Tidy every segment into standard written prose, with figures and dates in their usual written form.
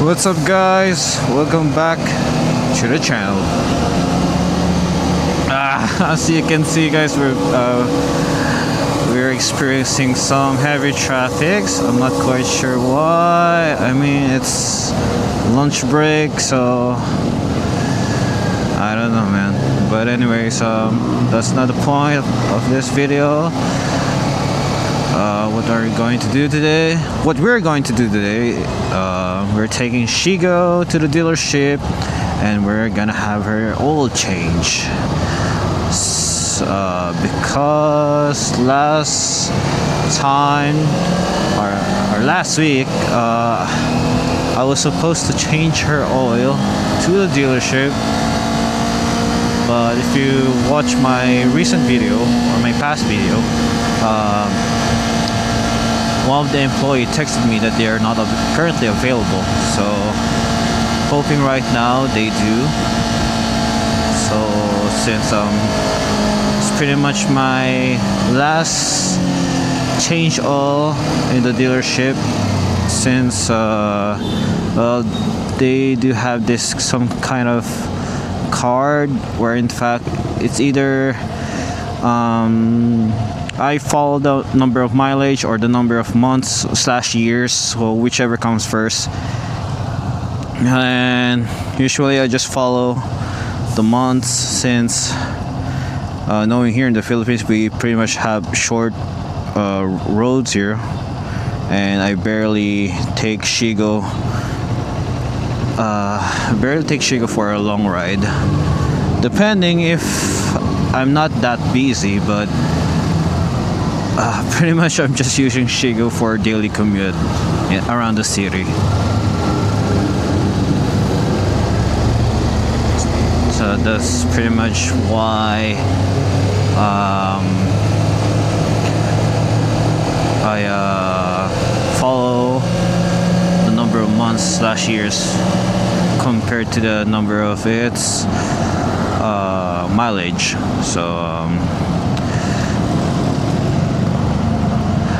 What's up, guys? Welcome back to the channel. As you can see, guys, we're experiencing some heavy traffic. I'm not quite sure why. I mean, it's lunch break, so I don't know, man. But anyways, that's not the point of this video. What are we going to do today? What we're going to do today, we're taking Shigo to the dealership and we're gonna have her oil change. Because last time or last week, I was supposed to change her oil to the dealership. But if you watch my recent video or my past video, one of the employees texted me that they are not currently available, so hoping right now they do. So since it's pretty much my last change oil in the dealership, since well, they do have this some kind of card where in fact it's either I follow the number of mileage or the number of months / years, so whichever comes first. And usually I just follow the months, since knowing here in the Philippines we pretty much have short roads here, and I barely take Shigo for a long ride, depending if I'm not that busy. But pretty much I'm just using Shigo for daily commute around the city. So that's pretty much why I follow the number of months / years compared to the number of its mileage. So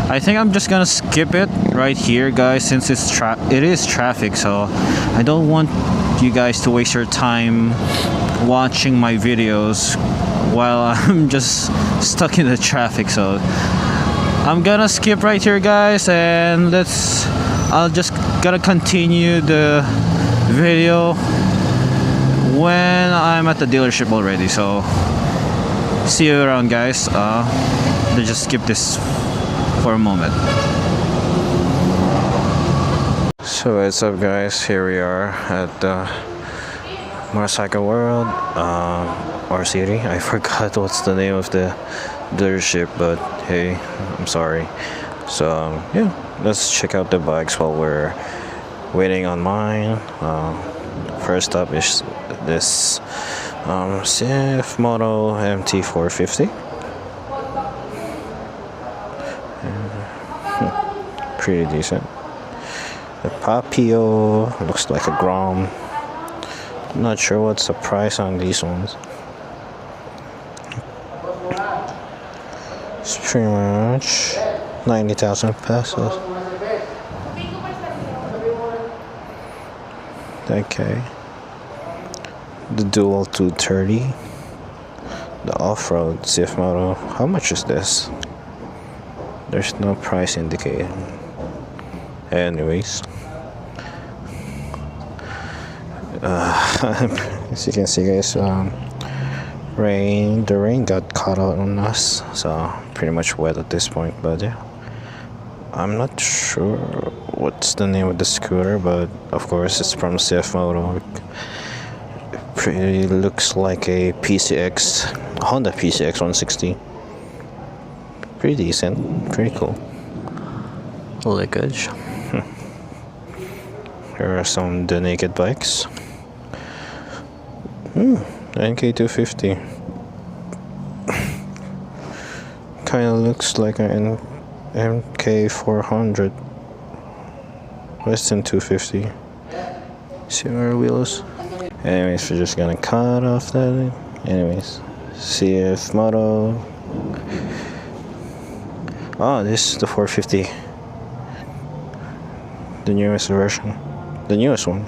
I think I'm just gonna skip it right here, guys, since it is traffic. So I don't want you guys to waste your time watching my videos while I'm just stuck in the traffic. So I'm gonna skip right here, guys, and I'll just gonna continue the video when I'm at the dealership already. So see you around, guys. Let's just skip this for a moment. So what's up, guys? Here we are at the motorcycle world or city. I forgot what's the name of the dealership, but hey, I'm sorry. So yeah, let's check out the bikes while we're waiting on mine. First up is this CF Moto MT450. Pretty decent. The Papio looks like a Grom. Not sure what's the price on these ones. It's pretty much 90,000 pesos. Okay. The Dual 230. The off-road CF Moto. How much is this? There's no price indicated. Anyways, as you can see, guys, the rain got caught out on us, so pretty much wet at this point. But yeah, I'm not sure what's the name of the scooter, but of course it's from CF Moto. It pretty looks like a PCX, Honda PCX 160. Pretty decent, pretty cool. Lickage. Here are some the naked bikes. NK250. Kind of looks like an MK400. Western 250. See our wheels. Anyways, we're just gonna cut off that. Anyways, CF Moto. Oh, this is the 450. The newest version. the newest one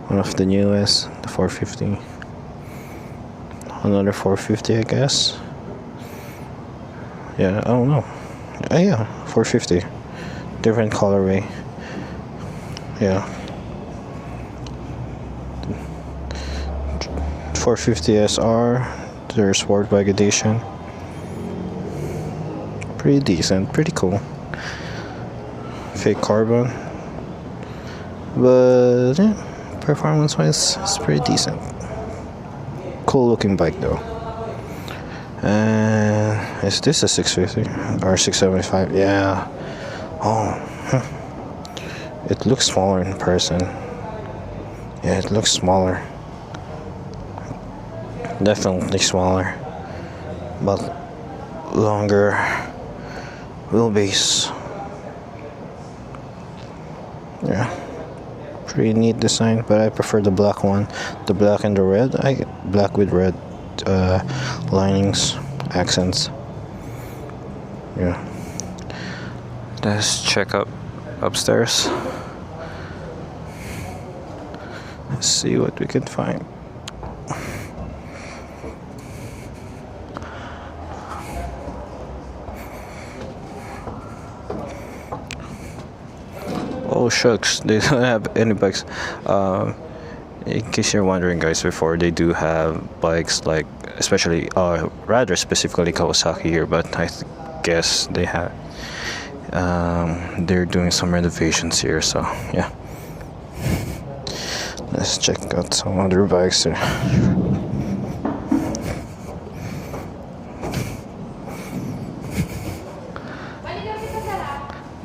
of the newest, the 450. Another 450, I guess. Yeah, I don't know. Yeah, 450, different colorway. Yeah, 450 SR, their sport bike edition. Pretty decent, pretty cool. Fake carbon, but yeah, performance wise it's pretty decent. Cool looking bike though. And is this a 650 or 675? Yeah. Oh, it looks smaller in person. Yeah, it looks smaller. Definitely smaller, but longer wheelbase. Yeah, pretty neat design, but I prefer the black one, the black and the red. I get black with red linings, accents. Yeah, let's check upstairs. Let's see what we can find. Oh shucks, they don't have any bikes. In case you're wondering, guys, before they do have bikes like, especially, rather specifically Kawasaki here, but I guess they have. They're doing some renovations here, so yeah. Let's check out some other bikes here.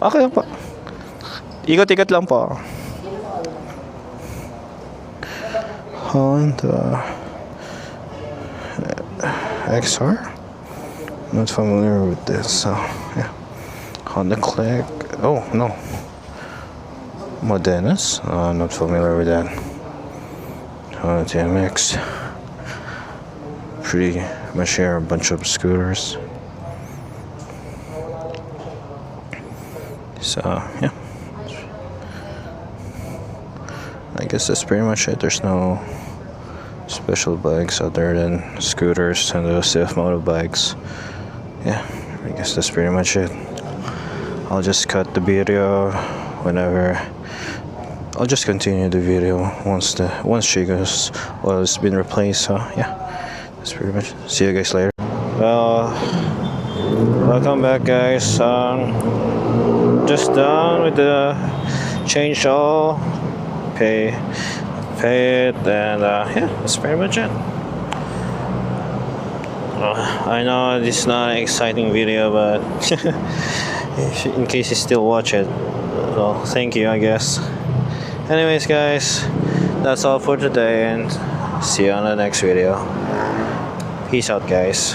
Okay po. Ikot-ikot lang po. Honda XR? Not familiar with this, so yeah. Honda Click. Oh no. Modenas? Not familiar with that. Honda TMX. Pretty much here, a bunch of scooters. So yeah. I guess that's pretty much it. There's no special bikes other than scooters and those safe motorbikes. Yeah, I guess that's pretty much it. I'll just cut the video whenever. I'll just continue the video once she goes or it's been replaced. So yeah, that's pretty much. See you guys later. Well, welcome back, guys. Just done with the change all. Pay it, and yeah, that's pretty much it. I know this is not an exciting video, but in case you still watch it, well, thank you, I guess. Anyways, guys, that's all for today, and see you on the next video. Peace out, guys.